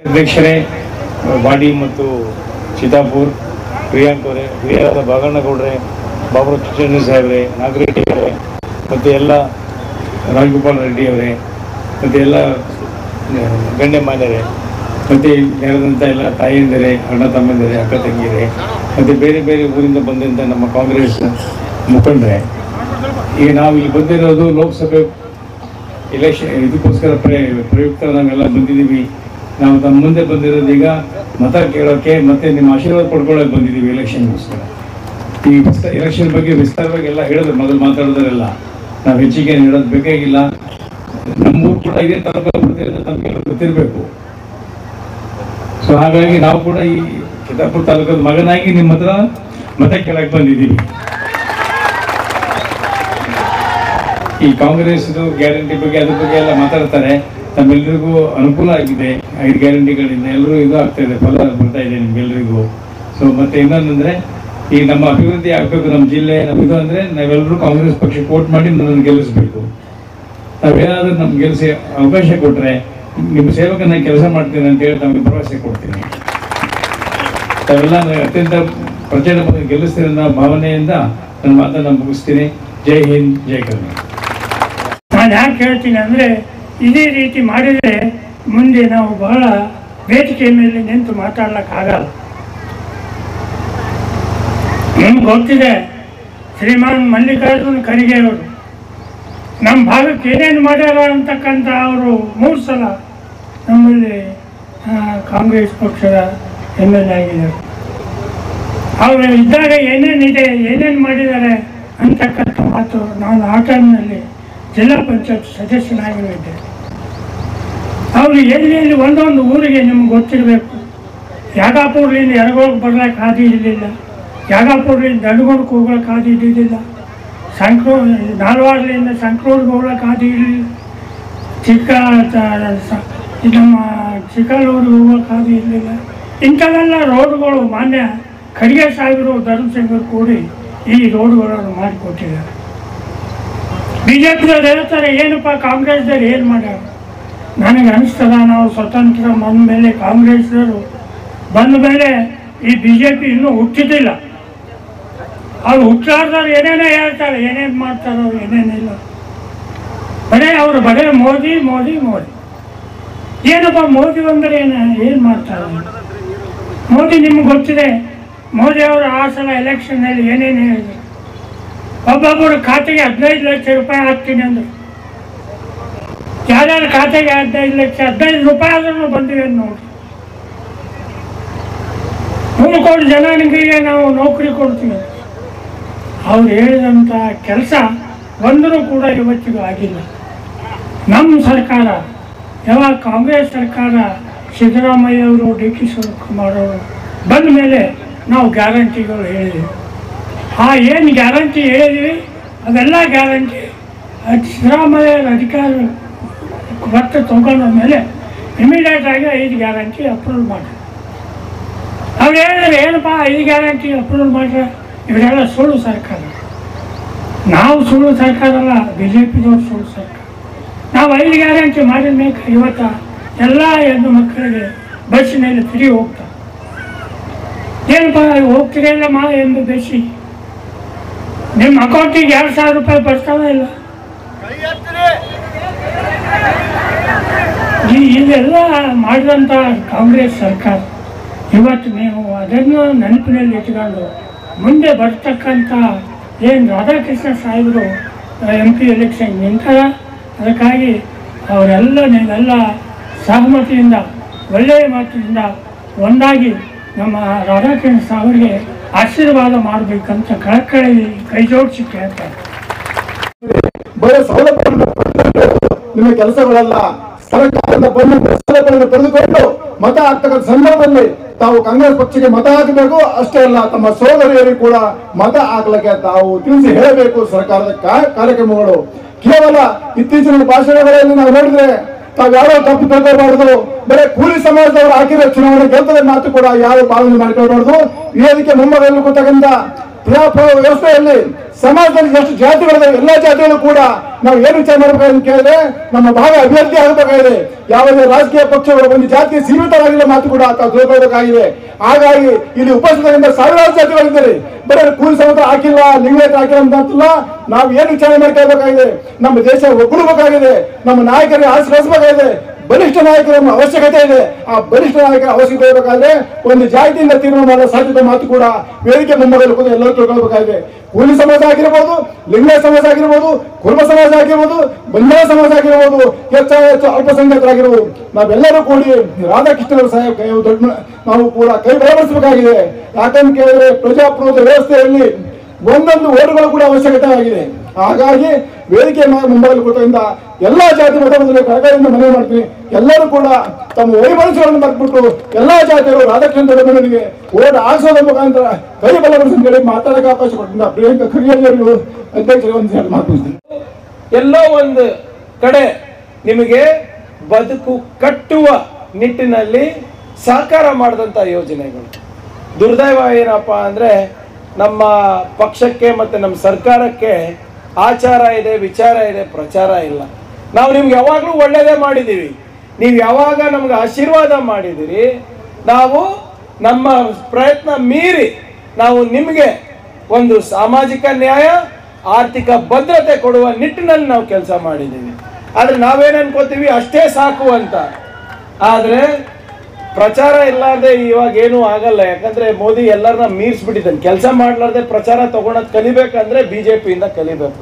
ಅಧ್ಯಕ್ಷರೇ ವಾಡಿ ಮತ್ತು ಚಿತ್ತಾಪುರ್ ಪ್ರಿಯಾಂಕ್ ಅವರೇ, ಹಿರಿಯರಾದ ಬಾಗಣ್ಣಗೌಡ್ರೆ, ಬಾಬು ಚಿಚ್ಚಣ್ಣ ಸಾಹೇಬ್ರೆ, ನಾಗರೆಡ್ಡಿ ಅವರೇ, ಮತ್ತು ಎಲ್ಲ ರಾಜಗೋಪಾಲ್ ರೆಡ್ಡಿ ಅವರೇ, ಮತ್ತು ಎಲ್ಲ ಗಣ್ಯಮಾನ್ಯರೇ, ಮತ್ತು ನೆರೆದಂಥ ಎಲ್ಲ ತಾಯಿಯಂದಿರೇ, ಅಣ್ಣ ತಮ್ಮಂದಿರೇ, ಅಕ್ಕ ತಂಗಿಯರೇ, ಮತ್ತು ಬೇರೆ ಬೇರೆ ಊರಿಂದ ಬಂದಂಥ ನಮ್ಮ ಕಾಂಗ್ರೆಸ್ ಮುಖಂಡರೇ, ಈಗ ನಾವು ಇಲ್ಲಿ ಬಂದಿರೋದು ಲೋಕಸಭೆ ಎಲೆಕ್ಷನ್ ಇದಕ್ಕೋಸ್ಕರ ಪ್ರಯುಕ್ತ ನಾವೆಲ್ಲ ಬಂದಿದ್ದೀವಿ. ನಾವು ತಮ್ಮ ಮುಂದೆ ಬಂದಿರೋದು ಈಗ ಮತ ಕೇಳೋಕ್ಕೆ ಮತ್ತು ನಿಮ್ಮ ಆಶೀರ್ವಾದ ಪಡ್ಕೊಳ್ಳೋಕೆ ಬಂದಿದ್ದೀವಿ ಎಲೆಕ್ಷನ್ಗೋಸ್ಕರ. ಈ ಎಲೆಕ್ಷನ್ ಬಗ್ಗೆ ವಿಸ್ತಾರವಾಗಿ ಎಲ್ಲ ಹೇಳಿದ್ರು, ಮೊದಲು ಮಾತಾಡೋದ್ರೆಲ್ಲ ನಾವು ಹೆಚ್ಚಿಗೆ ಹೇಳೋದು ಬೇಕಾಗಿಲ್ಲ. ನಮ್ಮೂರು ಕೂಡ ಇದೇ ತಾಲೂಕು ಬರ್ತಿರೋದು ನಮಗೆಲ್ಲ ಗೊತ್ತಿರಬೇಕು. ಸೊ ಹಾಗಾಗಿ ನಾವು ಕೂಡ ಈ ಚಿತ್ತಾಪುರ ತಾಲೂಕದ ಮಗನಾಗಿ ನಿಮ್ಮ ಹತ್ರ ಮತ ಕೇಳಕ್ಕೆ ಬಂದಿದ್ದೀವಿ. ಈ ಕಾಂಗ್ರೆಸ್ದು ಗ್ಯಾರಂಟಿ ಬಗ್ಗೆ ಅದ್ರ ಬಗ್ಗೆ ಎಲ್ಲ ಮಾತಾಡ್ತಾರೆ. ತಮ್ಮೆಲ್ಲರಿಗೂ ಅನುಕೂಲ ಆಗಿದೆ 5 ಗ್ಯಾರಂಟಿಗಳಿಂದ, ಎಲ್ಲರೂ ಇದು ಆಗ್ತಾ ಇದೆ, ಫಲ ಬರ್ತಾ ಇದೆ ನಿಮ್ಗೆಲ್ರಿಗೂ. ಸೊ ಮತ್ತೆ ಇನ್ನೊಂದಂದ್ರೆ ಈ ನಮ್ಮ ಅಭಿವೃದ್ಧಿ ಆಗಬೇಕು, ನಮ್ಮ ಜಿಲ್ಲೆ ನಮ್ಮಿದು ಅಂದರೆ ನಾವೆಲ್ಲರೂ ಕಾಂಗ್ರೆಸ್ ಪಕ್ಷಕ್ಕೆ ವೋಟ್ ಮಾಡಿ ನನ್ನನ್ನು ಗೆಲ್ಲಿಸ್ಬೇಕು. ನಾವೇನಾದ್ರೂ ನಮ್ಗೆ ಗೆಲ್ಲಿಸಿ ಅವಕಾಶ ಕೊಟ್ಟರೆ ನಿಮ್ಮ ಸೇವಕನ ಕೆಲಸ ಮಾಡ್ತೀನಿ ಅಂತೇಳಿ ತಮಗೆ ಭರವಸೆ ಕೊಡ್ತೀನಿ. ತಾವೆಲ್ಲ ಅತ್ಯಂತ ಪ್ರಚಂಡ ಗೆಲ್ಲಿಸ್ತೀನಿ ಅನ್ನೋ ಭಾವನೆಯಿಂದ ನನ್ನ ಮಾತನ್ನು ಮುಗಿಸ್ತೀನಿ. ಜೈ ಹಿಂದ್, ಜೈ ಕರ್ನಾಟಕ. ನಾನು ಯಾಕೆ ಹೇಳ್ತೀನಿ ಅಂದರೆ, ಇದೇ ರೀತಿ ಮಾಡಿದರೆ ಮುಂದೆ ನಾವು ಬಹಳ ವೇದಿಕೆ ಮೇಲೆ ನಿಂತು ಮಾತಾಡ್ಲಿಕ್ಕಾಗಲ್ಲ. ನಮ್ಗೆ ಗೊತ್ತಿದೆ, ಶ್ರೀಮಾನ್ ಮಲ್ಲಿಕಾರ್ಜುನ್ ಖರ್ಗೆ ಅವರು ನಮ್ಮ ಭಾಗಕ್ಕೆ ಏನೇನು ಮಾಡ್ಯಾರ ಅಂತಕ್ಕಂಥ ಅವರು 3 ಸಲ ನಮ್ಮಲ್ಲಿ ಕಾಂಗ್ರೆಸ್ ಪಕ್ಷದ MLA ಆಗಿದ್ದಾರೆ. ಅವರು ಇದ್ದಾಗ ಏನೇನಿದೆ, ಏನೇನು ಮಾಡಿದ್ದಾರೆ ಅಂತಕ್ಕಂಥ ಮಾತು ನಾನು ಆ ಟೈಮ್ನಲ್ಲಿ ಜಿಲ್ಲಾ ಪಂಚಾಯತ್ ಸದಸ್ಯನಾಗಿದ್ದೆ. ಅವರು ಎಲ್ಲಿ ಒಂದೊಂದು ಊರಿಗೆ ನಿಮ್ಗೆ ಗೊತ್ತಿರಬೇಕು. ಯಾಗಾಪುರ್ಲಿಂದ ಎರಗೋಳಕ್ಕೆ ಬರ್ಲಿಕ್ಕೆ ಹಾದಿ ಇರಲಿಲ್ಲ, ಯಾಗಾಪುರ್ಲಿಂದ ದಂಡಗೋಳಕ್ಕೆ ಹೋಗ್ಲಿಕ್ಕೆ ಹಾದಿ ಇದ್ದಿದ್ದಿಲ್ಲ, ನಾಲ್ವಾಡ್ಲಿಂದ ಸಂಕ್ರೋಡ್ಗೆ ಹೋಗ್ಲಿಕ್ಕೆ ಹಾದಿ ಇರಲಿಲ್ಲ, ನಮ್ಮ ಚಿಕ್ಕಲ್ಲೂರಿಗೆ ಹೋಗ್ಲಿಕ್ಕೆ ಹಾದಿ ಇರಲಿಲ್ಲ. ಇಂಥವೆಲ್ಲ ರೋಡ್ಗಳು ಮಾನ್ಯ ಖರ್ಗೆ ಸಾಹೇಬರು ಧರ್ಮಸಿಂಗರು ಕೂಡಿ ಈ ರೋಡ್ಗಳನ್ನು ಮಾಡಿಕೊಟ್ಟಿದ್ದಾರೆ. BJPದವ್ರು ಹೇಳ್ತಾರೆ, ಏನಪ್ಪ ಕಾಂಗ್ರೆಸ್ದವ್ರು ಏನು ಮಾಡ್ಯಾರ? ನನಗೆ ಅನಿಸ್ತದ, ನಾವು ಸ್ವತಂತ್ರ ಬಂದ ಮೇಲೆ ಕಾಂಗ್ರೆಸ್ದವರು ಬಂದ ಮೇಲೆ ಈ BJP ಇನ್ನೂ ಹುಟ್ಟಿದ್ದಿಲ್ಲ. ಅವ್ರು ಹುಟ್ಟಾರ್ದವ್ರು ಏನೇನೋ ಹೇಳ್ತಾರೆ, ಏನೇನು ಮಾಡ್ತಾರೋ ಏನೇನಿಲ್ಲ. ಬರೇ ಮೋದಿ ಮೋದಿ ಮೋದಿ. ಏನಪ್ಪ ಮೋದಿ ಬಂದರೆ ಏನು ಮಾಡ್ತಾರೆ? ಮೋದಿ ನಿಮ್ಗೆ ಗೊತ್ತಿದೆ, ಮೋದಿ ಅವರು ಆ ಸಲ ಎಲೆಕ್ಷನ್ನಲ್ಲಿ ಏನೇನು ಹೇಳಿದ್ರು. ಒಬ್ಬೊಬ್ಬರು ಖಾತೆಗೆ 15 ಲಕ್ಷ ರೂಪಾಯಿ ಹಾಕ್ತೀನಿ ಅಂದರು. ಯಾರ್ಯಾರ ಖಾತೆಗೆ 15 ಲಕ್ಷ, 15 ರೂಪಾಯಿ ಆದ್ರೂ ಬಂದಿವೆ ನೋಡಿ. 3 ಕೋಟಿ ಜನಾಂಗರಿಗೆ ನಾವು ನೌಕರಿ ಕೊಡ್ತೀವಿ. ಅವ್ರು ಹೇಳಿದಂಥ ಕೆಲಸ ಒಂದರೂ ಕೂಡ ಇವತ್ತಿಗೂ ಆಗಿಲ್ಲ. ನಮ್ಮ ಸರ್ಕಾರ, ಯಾವಾಗ ಕಾಂಗ್ರೆಸ್ ಸರ್ಕಾರ ಸಿದ್ದರಾಮಯ್ಯ ಅವರು, DK ಶಿವಕುಮಾರ್ ಅವರು ಬಂದ ಮೇಲೆ ನಾವು ಗ್ಯಾರಂಟಿಗಳು ಹೇಳಿದ್ವಿ. ಏನು ಗ್ಯಾರಂಟಿ ಹೇಳಿದ್ವಿ ಅದೆಲ್ಲ ಗ್ಯಾರಂಟಿ ಸಿದ್ದರಾಮಯ್ಯ ಅಧಿಕಾರ ಬರ್ತ ತಗೊಂಡ ಮೇಲೆ ಇಮಿಡಿಯೇಟಾಗಿ 5 ಗ್ಯಾರಂಟಿ ಅಪ್ರೂವಲ್ ಮಾಡಿ. ಅವ್ರು ಹೇಳಿದ್ರೆ ಏನಪ್ಪ 5 ಗ್ಯಾರಂಟಿ ಅಪ್ರೂವಲ್ ಮಾಡ್ರೆ ಇವರೆಲ್ಲ ಸುಳ್ಳು ಸರ್ಕಾರ. ನಾವು ಸುಳ್ಳು ಸರ್ಕಾರ ಅಲ್ಲ, BJPದವ್ರು ಸುಳ್ಳು ಸರ್ಕಾರ. ನಾವು 5 ಗ್ಯಾರಂಟಿ ಮಾಡಿದ ಮೇಲೆ ಇವತ್ತು ಎಲ್ಲ ಹೆಣ್ಣು ಮಕ್ಕಳಿಗೆ ಬಸ್ಸಿನಲ್ಲಿ ಫ್ರೀ ಹೋಗ್ತಾರೆ. ಏನಪ್ಪ ಹೋಗ್ತಿರಲ್ಲ ಎಂದು ಬೇಸಿ ನಿಮ್ಮ ಅಕೌಂಟಿಗೆ 2,000 ರೂಪಾಯಿ ಬರ್ತಾವ ಇಲ್ಲ? ಇದೆಲ್ಲ ಮಾಡಿದಂಥ ಕಾಂಗ್ರೆಸ್ ಸರ್ಕಾರ ಇವತ್ತು ನೀವು ಅದನ್ನು ನೆನಪಿನಲ್ಲಿ ಇಟ್ಕೊಂಡು ಮುಂದೆ ಬರ್ತಕ್ಕಂಥ ಏನು ರಾಧಾಕೃಷ್ಣ ಸಾಹೇಬರು MP ಎಲೆಕ್ಷನ್ ನಿಂತಾರ, ಅದಕ್ಕಾಗಿ ಅವರೆಲ್ಲ ನೀವೆಲ್ಲ ಸಹಮತಿಯಿಂದ ಒಳ್ಳೆಯ ಮಾತಿನಿಂದ ಒಂದಾಗಿ ನಮ್ಮ ರಾಧಾಕೃಷ್ಣ ಸಾಹೇಬರಿಗೆ ಆಶೀರ್ವಾದ ಮಾಡಬೇಕಂತ ಕಳಕಳಿ ಕೈ ಜೋಡಿಸಿ ಕೇಳ್ತಾರೆ. ಬರೀ ಸೌಲಭ್ಯವನ್ನು ನಿಮ್ಮ ಕೆಲಸಗಳಲ್ಲ, ಸರ್ಕಾರದಿಂದ ಬಂದು ಸೌಲಭ್ಯಗಳನ್ನು ಪಡೆದುಕೊಂಡು ಮತ ಹಾಕ್ತಕ್ಕಂಥ ಸಂದರ್ಭದಲ್ಲಿ ತಾವು ಕಾಂಗ್ರೆಸ್ ಪಕ್ಷಕ್ಕೆ ಮತ ಹಾಕಬೇಕು. ಅಷ್ಟೇ ಅಲ್ಲ, ತಮ್ಮ ಸೋದರಿಯರಿಗೆ ಕೂಡ ಮತ ಹಾಕ್ಲಿಕ್ಕೆ ತಾವು ತಿಳಿಸಿ ಹೇಳಬೇಕು. ಸರ್ಕಾರದ ಕಾರ್ಯಕ್ರಮಗಳು ಕೇವಲ ಇತ್ತೀಚಿನ ಭಾಷಣಗಳಲ್ಲಿ ನಾವು ನೋಡಿದ್ರೆ ತಾವು ಯಾರೋ ತಪ್ಪು ತಿಳ್ಕೊಬಾರ್ದು. ಬರೀ ಕೂಲಿ ಸಮಾಜದವರು ಹಾಕಿರೋ ಚುನಾವಣೆ ಗೆಲ್ತದ ಮಾತು ಕೂಡ ಯಾರು ಪಾಲನೆ ಮಾಡಿಕೊಳ್ಬಾರ್ದು. ವೇದಿಕೆ ಮುಂಬೈಯಲ್ಲಿ ಕೂತಕ್ಕಂಥ ಪ್ರಜಾಪ್ರಭುತ್ವ ವ್ಯವಸ್ಥೆಯಲ್ಲಿ ಸಮಾಜದಲ್ಲಿ ಎಷ್ಟು ಜಾತಿಗಳಿದೆ ಎಲ್ಲಾ ಜಾತಿಗಳು ಕೂಡ ನಾವು ಏನು ವಿಚಾರ ಮಾಡಬೇಕಂತ ಕೇಳಿದ್ರೆ ನಮ್ಮ ಭಾಗ ಅಭಿವೃದ್ಧಿ ಆಗಬೇಕಾಗಿದೆ. ಯಾವುದೇ ರಾಜಕೀಯ ಪಕ್ಷಗಳು ಒಂದು ಜಾತಿಗೆ ಸೀಮಿತವಾಗಿಲ್ಲ ಮಾತು ಕೂಡ ತಾವು ತಿಳ್ಕೊಳ್ಬೇಕಾಗಿದೆ. ಹಾಗಾಗಿ ಇಲ್ಲಿ ಉಪಸ್ಥಿತರಿಂದ ಸಾವಿರಾರು ಜಾತಿಗಳಿದ್ದಾರೆ. ಬರೀ ಕೂಲಿ ಸಮೇತ ಹಾಕಿಲ್ಲ, ಲಿಂಗಾಯತ ಹಾಕಿಲ್ಲ ಅಂತಲ್ಲ. ನಾವು ಏನು ವಿಚಾರ ಮಾಡ್ಕೊಳ್ಬೇಕಾಗಿದೆ, ನಮ್ಮ ದೇಶ ಒಗ್ಗೂಡಬೇಕಾಗಿದೆ, ನಮ್ಮ ನಾಯಕರಿಗೆ ಆಶ್ರಯಿಸಬೇಕಾಗಿದೆ. ಬಲಿಷ್ಠ ನಾಯಕರ ಅವಶ್ಯಕತೆ ಇದೆ. ಆ ಬಲಿಷ್ಠ ನಾಯಕರ ಅವಶ್ಯಕತೆ ಇರಬೇಕಾದ್ರೆ ಒಂದು ಜಾತಿಯಿಂದ ತೀರ್ಮಾನ ಮಾಡೋ ಸಾಧ್ಯತೆ ಮಾತು ಕೂಡ ವೇದಿಕೆ ಮುಂಭಾಗದಲ್ಲಿ ಕೂಡ ಎಲ್ಲರೂ ತಿಳ್ಕೊಳ್ಬೇಕಾಗಿದೆ. ಕೂಲಿ ಸಮಾಜ ಆಗಿರ್ಬೋದು, ಲಿಂಗಾಯತ ಸಮಾಜ ಆಗಿರ್ಬೋದು, ಕುರುಬ ಸಮಾಜ ಆಗಿರ್ಬೋದು, ಬಂಜಾರ ಸಮಾಜ ಆಗಿರ್ಬೋದು, ಹೆಚ್ಚು ಅಲ್ಪಸಂಖ್ಯಾತರಾಗಿರ್ಬೋದು, ನಾವೆಲ್ಲರೂ ಕೂಡಿ ರಾಧಾಕೃಷ್ಣರ ದೊಡ್ಡ ನಾವು ಕೂಡ ಕೈ ಬಲಪಡಿಸಬೇಕಾಗಿದೆ. ಯಾಕಂತ ಕೇಳಿದ್ರೆ ಪ್ರಜಾಪ್ರಭುತ್ವ ವ್ಯವಸ್ಥೆಯಲ್ಲಿ ಒಂದೊಂದು ಓಟುಗಳು ಕೂಡ ಅವಶ್ಯಕತೆ ಆಗಿದೆ. ಹಾಗಾಗಿ ವೇದಿಕೆ ಮುಂಭಾಗದಲ್ಲಿ ಕೂತರಿಂದ ಎಲ್ಲಾ ಜಾತಿ ಮತಬಂಧುಗಳಿಗೆ ಕಳಕಳಿಯಿಂದ ಮನವಿ ಮಾಡ್ತೀನಿ. ಎಲ್ಲರೂ ಕೂಡ ತಮ್ಮ ವೈಮನಸ್ಸುಗಳನ್ನು ಮರೆತುಬಿಟ್ಟು ಎಲ್ಲಾ ಜಾತಿಯವರು ರಾಧಾಕೃಷ್ಣ ದೊಡ್ಡಮನಿಗೆ ಓಟ್ ಹಾಕಿಸೋದ್ರ ಮುಖಾಂತರ ಕೈ ಬಲಪಡಿಸಿ ಹೇಳಿ ಮಾತಾಡಕ್ಕೆ ಅವಕಾಶ ಕೊಟ್ಟಿದ್ದ ಪ್ರಿಯಾಂಕಾ ಖರ್ಗೆ ಅವರಿಗೂ ಅಧ್ಯಕ್ಷರು ಒಂದು ಮಾತನಾಡ್ತೀನಿ. ಎಲ್ಲೋ ಒಂದು ಕಡೆ ನಿಮಗೆ ಬದುಕು ಕಟ್ಟುವ ನಿಟ್ಟಿನಲ್ಲಿ ಸಹಕಾರ ಮಾಡಿದಂಥ ಯೋಜನೆಗಳು. ದುರ್ದೈವ ಏನಪ್ಪ ಅಂದರೆ ನಮ್ಮ ಪಕ್ಷಕ್ಕೆ ಮತ್ತು ನಮ್ಮ ಸರ್ಕಾರಕ್ಕೆ ಆಚಾರ ಇದೆ, ವಿಚಾರ ಇದೆ, ಪ್ರಚಾರ ಇಲ್ಲ. ನಾವು ನಿಮ್ಗೆ ಯಾವಾಗಲೂ ಒಳ್ಳೆಯದೇ ಮಾಡಿದ್ದೀವಿ. ನೀವು ಯಾವಾಗ ನಮ್ಗೆ ಆಶೀರ್ವಾದ ಮಾಡಿದಿರಿ, ನಾವು ನಮ್ಮ ಪ್ರಯತ್ನ ಮೀರಿ ನಾವು ನಿಮಗೆ ಒಂದು ಸಾಮಾಜಿಕ ನ್ಯಾಯ, ಆರ್ಥಿಕ ಭದ್ರತೆ ಕೊಡುವ ನಿಟ್ಟಿನಲ್ಲಿ ನಾವು ಕೆಲಸ ಮಾಡಿದ್ದೀವಿ. ಆದರೆ ನಾವೇನು ಅನ್ಕೋತೀವಿ ಅಷ್ಟೇ ಸಾಕು ಅಂತ. ಆದರೆ ಪ್ರಚಾರ ಇಲ್ಲಾರ್ದೆ ಇವಾಗ ಏನೂ ಆಗಲ್ಲ. ಯಾಕಂದ್ರೆ ಮೋದಿ ಎಲ್ಲರನ್ನ ಮೀರಿಸ್ಬಿಟ್ಟಿದ್ದಾನೆ. ಕೆಲಸ ಮಾಡ್ಲಾರ್ದೆ ಪ್ರಚಾರ ತಗೊಳೋದು ಕಲಿಬೇಕಂದ್ರೆ ಬಿಜೆಪಿಯಿಂದ ಕಲಿಬೇಕು.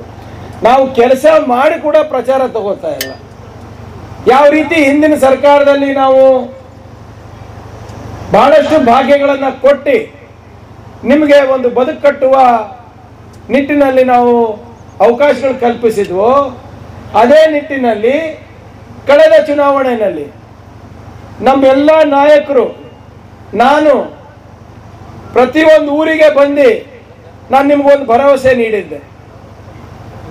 ನಾವು ಕೆಲಸ ಮಾಡಿ ಕೂಡ ಪ್ರಚಾರ ತಗೋತಾ ಇಲ್ಲ. ಯಾವ ರೀತಿ ಹಿಂದಿನ ಸರ್ಕಾರದಲ್ಲಿ ನಾವು ಬಹಳಷ್ಟು ಭಾಗ್ಯಗಳನ್ನ ಕೊಟ್ಟು ನಿಮಗೆ ಒಂದು ಬದುಕು ಕಟ್ಟುವ ನಿಟ್ಟಿನಲ್ಲಿ ನಾವು ಅವಕಾಶಗಳು ಕಲ್ಪಿಸಿದ್ವೋ, ಅದೇ ನಿಟ್ಟಿನಲ್ಲಿ ಕಳೆದ ಚುನಾವಣೆಯಲ್ಲಿ ನಮ್ಮೆಲ್ಲ ನಾಯಕರು, ನಾನು ಪ್ರತಿಯೊಂದು ಊರಿಗೆ ಬಂದು ನಾನು ನಿಮ್ಗೊಂದು ಭರವಸೆ ನೀಡಿದ್ದೆ.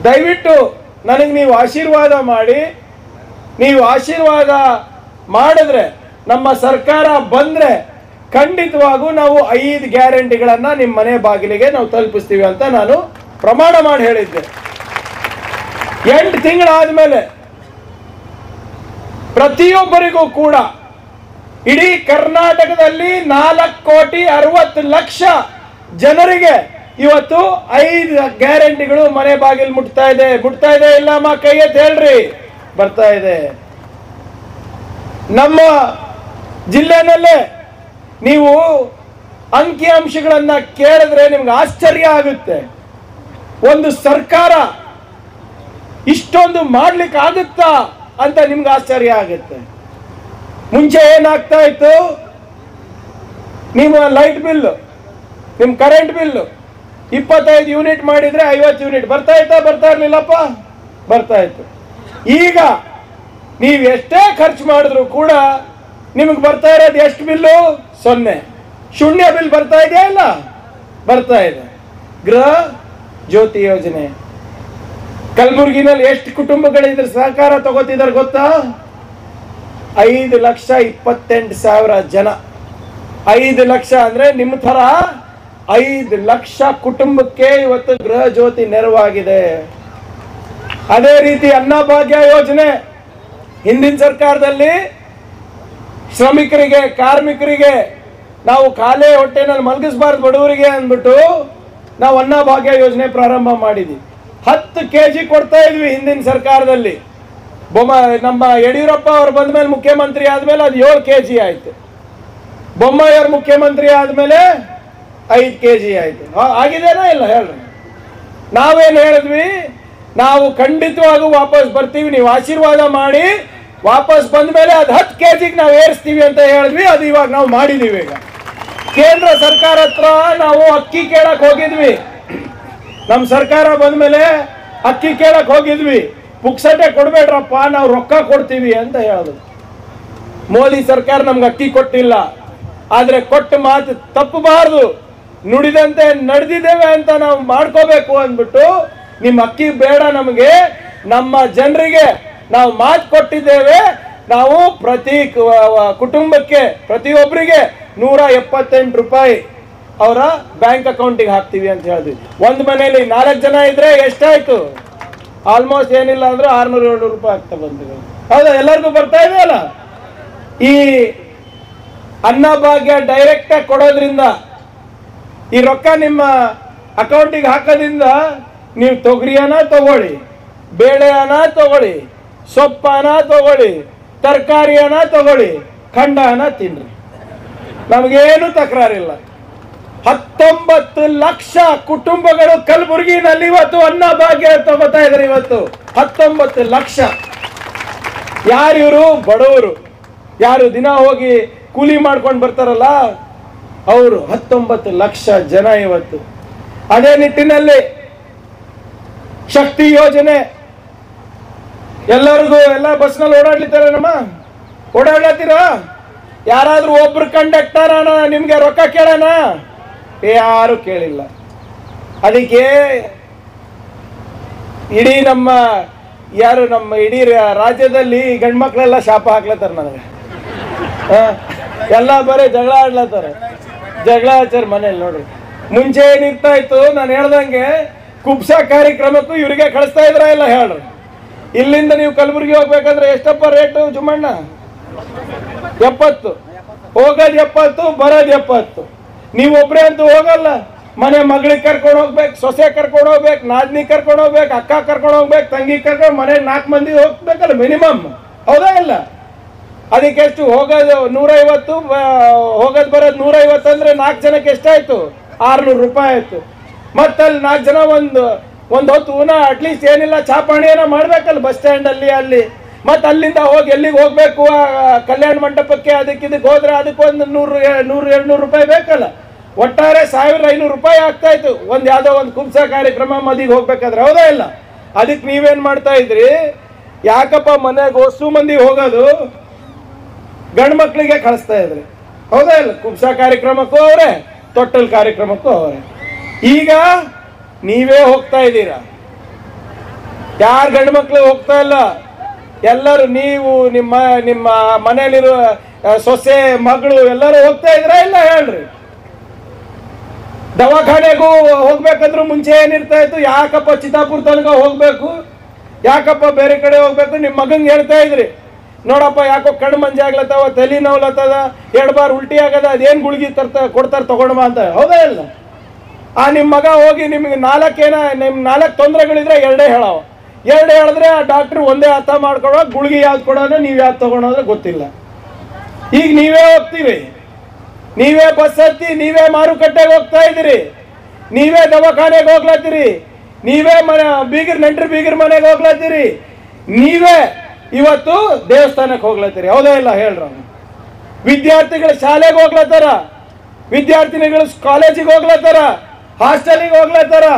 ದಯವಿಟ್ಟು ನನಗೆ ನೀವು ಆಶೀರ್ವಾದ ಮಾಡಿ, ನೀವು ಆಶೀರ್ವಾದ ಮಾಡಿದ್ರೆ ನಮ್ಮ ಸರ್ಕಾರ ಬಂದ್ರೆ ಖಂಡಿತವಾಗೂ ನಾವು 5 ಗ್ಯಾರಂಟಿಗಳನ್ನ ನಿಮ್ಮ ಮನೆ ಬಾಗಿಲಿಗೆ ನಾವು ತಲುಪಿಸ್ತೀವಿ ಅಂತ ನಾನು ಪ್ರಮಾಣ ಮಾಡಿ ಹೇಳಿದ್ದೆ. 8 ತಿಂಗಳಾದ್ಮೇಲೆ ಪ್ರತಿಯೊಬ್ಬರಿಗೂ ಕೂಡ ಇಡೀ ಕರ್ನಾಟಕದಲ್ಲಿ 4,60,00,000 ಜನರಿಗೆ ಇವತ್ತು 5 ಗ್ಯಾರಂಟಿಗಳು ಮನೆ ಬಾಗಿಲು ಮುಟ್ತಾ ಇದೆ. ಇಲ್ಲಮ್ಮ ಕೈ ಎತ್ತಿ ಹೇಳ್ರಿ. ಬರ್ತಾ ಇದೆ. ನಮ್ಮ ಜಿಲ್ಲೆನಲ್ಲೇ ನೀವು ಅಂಕಿ ಅಂಶಗಳನ್ನ ಕೇಳಿದ್ರೆ ನಿಮ್ಗೆ ಆಶ್ಚರ್ಯ ಆಗುತ್ತೆ. ಒಂದು ಸರ್ಕಾರ ಇಷ್ಟೊಂದು ಮಾಡ್ಲಿಕ್ಕೆ ಆಗುತ್ತಾ ಅಂತ ನಿಮ್ಗೆ ಆಶ್ಚರ್ಯ ಆಗುತ್ತೆ. ಮುಂಚೆ ಏನಾಗ್ತಾ ಇತ್ತು, ನಿಮ್ಮ ಲೈಟ್ ಬಿಲ್, ನಿಮ್ಮ ಕರೆಂಟ್ ಬಿಲ್ 25 ಯೂನಿಟ್ ಮಾಡಿದ್ರೆ 50 ಯೂನಿಟ್ ಬರ್ತಾ ಇರ್ಲಿಲ್ಲಪ್ಪ, ಬರ್ತಾ ಇತ್ತು. ಈಗ ನೀವು ಎಷ್ಟೇ ಖರ್ಚು ಮಾಡಿದ್ರು ಕೂಡ ನಿಮಗೆ ಬರ್ತಾ ಇರೋದು ಎಷ್ಟು ಬಿಲ್ಲು? 0. ಶೂನ್ಯ ಬಿಲ್ ಬರ್ತಾ ಇದೆಯಾ? ಇಲ್ಲ, ಬರ್ತಾ ಇದೆ. ಗೃಹ ಜ್ಯೋತಿ ಯೋಜನೆ ಕಲಬುರಗಿನಲ್ಲಿ ಎಷ್ಟು ಕುಟುಂಬಗಳಿದ್ರೆ ಸಹಕಾರ ತಗೋತಿದ್ದಾರೆ ಗೊತ್ತಾ? 5,28,000 ಜನ. 5 ಲಕ್ಷ ಅಂದ್ರೆ ನಿಮ್ಮ ತರ 5 ಲಕ್ಷ ಕುಟುಂಬಕ್ಕೆ ಇವತ್ತು ಗೃಹ ಜ್ಯೋತಿ ನೆರವಾಗಿದೆ. ಅದೇ ರೀತಿ ಅನ್ನಭಾಗ್ಯ ಯೋಜನೆ ಹಿಂದಿನ ಸರ್ಕಾರದಲ್ಲಿ ಶ್ರಮಿಕರಿಗೆ, ಕಾರ್ಮಿಕರಿಗೆ ನಾವು ಖಾಲಿ ಹೊಟ್ಟೆನಲ್ಲಿ ಮಲಗಿಸಬಾರ್ದು ಬಡವರಿಗೆ ಅಂದ್ಬಿಟ್ಟು ನಾವು ಅನ್ನಭಾಗ್ಯ ಯೋಜನೆ ಪ್ರಾರಂಭ ಮಾಡಿದ್ವಿ. 10 kg ಕೊಡ್ತಾ ಇದ್ವಿ ಹಿಂದಿನ ಸರ್ಕಾರದಲ್ಲಿ. ನಮ್ಮ ಯಡಿಯೂರಪ್ಪ ಅವರು ಬಂದ ಮೇಲೆ ಮುಖ್ಯಮಂತ್ರಿ ಆದ್ಮೇಲೆ ಅದು 7 kg ಆಯ್ತು. ಬೊಮ್ಮಾಯಿ ಅವರು ಮುಖ್ಯಮಂತ್ರಿ ಆದ್ಮೇಲೆ 5 kg ಆಯ್ತು. ಆಗಿದೇನಾ? ಇಲ್ಲ, ಹೇಳ್ರಿ. ನಾವೇನು ಹೇಳಿದ್ವಿ, ನಾವು ಖಂಡಿತವಾಗೂ ವಾಪಸ್ ಬರ್ತೀವಿ, ನೀವು ಆಶೀರ್ವಾದ ಮಾಡಿ ವಾಪಸ್ ಬಂದ ಮೇಲೆ ಅದು 10 kg ನಾವು ಏರಿಸ್ತೀವಿ ಅಂತ ಹೇಳಿದ್ವಿ. ಅದು ಇವಾಗ ನಾವು ಮಾಡಿದೀವಿ. ಈಗ ಕೇಂದ್ರ ಸರ್ಕಾರ ಹತ್ರ ನಾವು ಅಕ್ಕಿ ಕೇಳಕ್ ಹೋಗಿದ್ವಿ. ನಮ್ಮ ಸರ್ಕಾರ ಬಂದ ಮೇಲೆ ಅಕ್ಕಿ ಕೇಳಕ್ ಹೋಗಿದ್ವಿ. ಪುಕ್ಸಟೆ ಕೊಡ್ಬೇಡ್ರಪ್ಪ, ನಾವು ರೊಕ್ಕ ಕೊಡ್ತೀವಿ ಅಂತ ಹೇಳಿದ್ರು. ಮೋದಿ ಸರ್ಕಾರ ನಮ್ಗೆ ಅಕ್ಕಿ ಕೊಟ್ಟಿಲ್ಲ. ಆದ್ರೆ ಕೊಟ್ಟ ಮಾತು ತಪ್ಪಬಾರದು, ನುಡಿದಂತೆ ನಡೆದಿದ್ದೇವೆ ಅಂತ ನಾವು ಮಾಡ್ಕೋಬೇಕು ಅಂದ್ಬಿಟ್ಟು ನಿಮ್ಮ ಅಕ್ಕಿ ಬೇಡ ನಮಗೆ, ನಮ್ಮ ಜನರಿಗೆ ನಾವು ಮಾತು ಕೊಟ್ಟಿದ್ದೇವೆ, ನಾವು ಪ್ರತಿ ಕುಟುಂಬಕ್ಕೆ ಪ್ರತಿಯೊಬ್ಬರಿಗೆ 178 ರೂಪಾಯಿ ಅವರ ಬ್ಯಾಂಕ್ ಅಕೌಂಟಿಗೆ ಹಾಕ್ತೀವಿ ಅಂತ ಹೇಳಿದ್ವಿ. ಒಂದು ಮನೆಯಲ್ಲಿ 4 ಜನ ಇದ್ರೆ ಎಷ್ಟಾಯ್ತು? ಆಲ್ಮೋಸ್ಟ್ ಏನಿಲ್ಲ ಅಂದ್ರೆ 600-700 ರೂಪಾಯಿ ಆಗ್ತಾ ಬಂದಿದೆ. ಹೌದಾ? ಎಲ್ಲರಿಗೂ ಬರ್ತಾ ಇದೆಯಲ್ಲ. ಈ ಅನ್ನಭಾಗ್ಯ ಡೈರೆಕ್ಟ್ ಆಗಿ ಕೊಡೋದ್ರಿಂದ, ಈ ರೊಕ್ಕ ನಿಮ್ಮ ಅಕೌಂಟಿಗೆ ಹಾಕೋದ್ರಿಂದ ನೀವು ತೊಗರಿಯನ್ನ ತಗೊಳ್ಳಿ, ಬೇಳೆಯನ್ನ ತಗೊಳ್ಳಿ, ಸೊಪ್ಪನ್ನ ತಗೊಳ್ಳಿ, ತರಕಾರಿಯನ್ನ ತಗೊಳ್ಳಿ, ಖಂಡನ ತಿನ್ರಿ, ನಮಗೇನು ತಕರಾರಿಲ್ಲ. 19 ಲಕ್ಷ ಕುಟುಂಬಗಳು ಕಲಬುರಗಿನಲ್ಲಿ ಇವತ್ತು ಅನ್ನಭಾಗ್ಯ ತಗೋತಾ ಇದ್ದಾರೆ. ಇವತ್ತು 19 ಲಕ್ಷ. ಯಾರು ಇವರು? ಬಡವರು, ಯಾರು ದಿನ ಹೋಗಿ ಕೂಲಿ ಮಾಡ್ಕೊಂಡು ಬರ್ತಾರಲ್ಲ ಅವರು 19 ಲಕ್ಷ ಜನ ಇವತ್ತು. ಅದೇ ನಿಟ್ಟಿನಲ್ಲಿ ಶಕ್ತಿ ಯೋಜನೆ ಎಲ್ಲರಿಗೂ, ಎಲ್ಲ ಬಸ್ನಲ್ಲಿ ಓಡಾಡ್ಲಿದ್ದಾರೆ. ಓಡಾಡ್ಲತ್ತೀರಾ? ಯಾರಾದ್ರೂ ಒಬ್ರು ಕಂಡಕ್ಟರ್ ನಿಮ್ಗೆ ರೊಕ್ಕ ಕೇಳೋಣ? ಯಾರು ಕೇಳಿಲ್ಲ. ಅದಕ್ಕೆ ಇಡೀ ನಮ್ಮ ಇಡೀ ರಾಜ್ಯದಲ್ಲಿ ಗಂಡು ಮಕ್ಕಳೆಲ್ಲ ಶಾಪ ಹಾಕ್ಲತ್ತಾರ ನನಗೆ. ಎಲ್ಲ ಬರೀ ಜಗಳ ಆಡ್ಲತ್ತಾರ, ಜಗಳ ಆಚಾರ ಮನೇಲಿ. ನೋಡ್ರಿ, ಮುಂಚೆ ಏನಿರ್ತಾ ಇತ್ತು, ನಾನು ಹೇಳ್ದಂಗೆ ಕುಬ್ಸ ಕಾರ್ಯಕ್ರಮಕ್ಕೂ ಇವರಿಗೆ ಕಳಿಸ್ತಾ ಇದ್ರ ಇಲ್ಲ ಹೇಳ್ರಿ. ಇಲ್ಲಿಂದ ನೀವು ಕಲಬುರಗಿ ಹೋಗ್ಬೇಕಂದ್ರೆ ಎಷ್ಟಪ್ಪ ರೇಟು ಜುಮ್ಮಣ್ಣ? 70. ಹೋಗೋದು 70, ಬರೋದು 70. ನೀವೊಬ್ರೇ ಅಂತೂ ಹೋಗಲ್ಲ. ಮನೆ ಮಗಳಿಗೆ ಕರ್ಕೊಂಡು ಹೋಗ್ಬೇಕು, ಸೊಸೆ ಕರ್ಕೊಂಡು ಹೋಗ್ಬೇಕು, ನಾದ್ನಿ ಕರ್ಕೊಂಡು ಹೋಗ್ಬೇಕು, ಅಕ್ಕ ಕರ್ಕೊಂಡು ಹೋಗ್ಬೇಕು, ತಂಗಿ ಕರ್ಕೊಂಡು, ಮನೆ 4 ಮಂದಿ ಹೋಗ್ಬೇಕಲ್ಲ ಮಿನಿಮಮ್. ಹೌದಾ ಇಲ್ಲ? ಅದಕ್ಕೆ ಎಷ್ಟು? ಹೋಗೋದು 150, ಹೋಗೋದು ಬರೋದು 150 ಅಂದ್ರೆ 4 ಜನಕ್ಕೆ ಎಷ್ಟಾಯ್ತು? 600 ರೂಪಾಯಿ ಆಯ್ತು. ಮತ್ತಲ್ಲಿ 4 ಜನ ಒಂದು ಹೊತ್ತು ಅಟ್ಲೀಸ್ಟ್ ಏನಿಲ್ಲ ಚಾಪಾಣಿ ಏನೋ ಮಾಡ್ಬೇಕಲ್ಲ ಬಸ್ ಸ್ಟ್ಯಾಂಡ್ ಅಲ್ಲಿ. ಮತ್ತೆ ಅಲ್ಲಿಂದ ಹೋಗಿ ಎಲ್ಲಿಗೆ ಹೋಗ್ಬೇಕು? ಕಲ್ಯಾಣ ಮಂಟಪಕ್ಕೆ, ಇದಕ್ಕೆ ಹೋದ್ರೆ ಅದಕ್ಕೊಂದು 100-200 ರೂಪಾಯಿ ಬೇಕಲ್ಲ. ಒಟ್ಟಾರೆ 1500 ರೂಪಾಯಿ ಆಗ್ತಾ ಇತ್ತು ಯಾವ್ದೋ ಒಂದು ಕುಂಸ ಕಾರ್ಯಕ್ರಮ ಮದಿಗೆ ಹೋಗ್ಬೇಕಾದ್ರೆ. ಹೌದಾ ಇಲ್ಲ? ಅದಕ್ಕೆ ನೀವೇನ್ ಮಾಡ್ತಾ ಇದ್ರಿ? ಯಾಕಪ್ಪ ಮನೆಗೆ ಹೊಸು ಮಂದಿ ಹೋಗೋದು, ಗಂಡು ಮಕ್ಳಿಗೆ ಕಳಿಸ್ತಾ ಇದ್ರಿ. ಹೌದಾ ಇಲ್ಲ? ಕುಂಸ ಕಾರ್ಯಕ್ರಮಕ್ಕೂ ಅವರೇ, ತೊಟ್ಟಲ್ ಕಾರ್ಯಕ್ರಮಕ್ಕೂ ಅವರೇ. ಈಗ ನೀವೇ ಹೋಗ್ತಾ ಇದ್ದೀರಾ, ಯಾರು ಗಂಡು ಮಕ್ಳು ಹೋಗ್ತಾ ಇಲ್ಲ. ಎಲ್ಲರೂ ನೀವು, ನಿಮ್ಮ ಮನೆಯಲ್ಲಿರುವ ಸೊಸೆ, ಮಗಳು ಎಲ್ಲರೂ ಹೋಗ್ತಾ ಇದ್ರಾ ಇಲ್ಲ ಹೇಳ್ರಿ? ದವಾಖಾನೆಗೂ ಹೋಗ್ಬೇಕಂದ್ರೂ ಮುಂಚೆ ಏನಿರ್ತಾ ಇತ್ತು? ಯಾಕಪ್ಪ ಚಿತ್ತಾಪುರ ತನಕ ಹೋಗ್ಬೇಕು, ಯಾಕಪ್ಪ ಬೇರೆ ಕಡೆ ಹೋಗ್ಬೇಕು? ನಿಮ್ಮ ಮಗಂಗೆ ಹೇಳ್ತಾ ಇದ್ರಿ, ನೋಡಪ್ಪ ಯಾಕೋ ಕಣ್ಣು ಮಂಜೆ ಆಗ್ಲತ್ತವ, ತಲೆ ನೋವ್ಲತ್ತದ, 2 ಬಾರ್ ಉಲ್ಟಿ ಆಗದ, ಅದೇನು ಗುಳಿಗೆ ಕೊಡ್ತಾರೆ ತಗೊಂಡ್ಬಾ ಅಂತ. ಹೌದಾ ಇಲ್ಲ? ನಿಮ್ಮ ಮಗ ಹೋಗಿ ನಿಮ್ಗೆ 4 ತೊಂದರೆಗಳಿದ್ರೆ 2 ಹೇಳವ. 2 ಹೇಳಿದ್ರೆ ಆ ಡಾಕ್ಟ್ರು ಒಂದೇ ಅರ್ಥ ಮಾಡ್ಕೊಡೋ, ಗುಳಿಗೆ ಯಾವ್ದು ಕೊಡೋದು, ನೀವು ಯಾವ್ದು ತಗೊಳೋದ್ರೆ ಗೊತ್ತಿಲ್ಲ. ಈಗ ನೀವೇ ಹೋಗ್ತೀರಿ, ನೀವೇ ಬಸ್ ಹತ್ತಿ, ನೀವೇ ಮಾರುಕಟ್ಟೆಗೆ ಹೋಗ್ತಾ ಇದ್ದೀರಿ, ನೀವೇ ದವಾಖಾನೆಗೆ ಹೋಗ್ಲತ್ತೀರಿ, ನೀವೇ ನೆಂಟ್ರು ಬೀಗರ್ ಮನೆಗೆ ಹೋಗ್ಲತ್ತೀರಿ, ನೀವೇ ಇವತ್ತು ದೇವಸ್ಥಾನಕ್ಕೆ ಹೋಗ್ಲತ್ತೀರಿ. ಹೌದಾ ಇಲ್ಲ ಹೇಳ್ರ? ವಿದ್ಯಾರ್ಥಿಗಳು ಶಾಲೆಗೆ ಹೋಗ್ಲತ್ತಾರ, ವಿದ್ಯಾರ್ಥಿನಿಗಳು ಕಾಲೇಜಿಗೆ ಹೋಗ್ಲತ್ತಾರ, ಹಾಸ್ಟೆಲಿಗೆ ಹೋಗ್ಲತ್ತಾರ,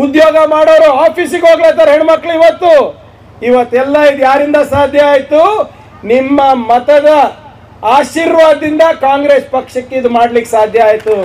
ಉದ್ಯೋಗ ಮಾಡೋರು ಆಫೀಸಿಗೆ ಹೋಗ್ಲತ್ತಾರ ಹೆಣ್ಮಕ್ಳು. ಇವತ್ತೆಲ್ಲ ಇದು ಯಾರಿಂದ ಸಾಧ್ಯ ಆಯ್ತು? ನಿಮ್ಮ ಮತದ ಆಶೀರ್ವಾದದಿಂದ ಕಾಂಗ್ರೆಸ್ ಪಕ್ಷಕ್ಕೆ ಇದು ಮಾಡ್ಲಿಕ್ಕೆ ಸಾಧ್ಯ ಆಯ್ತು.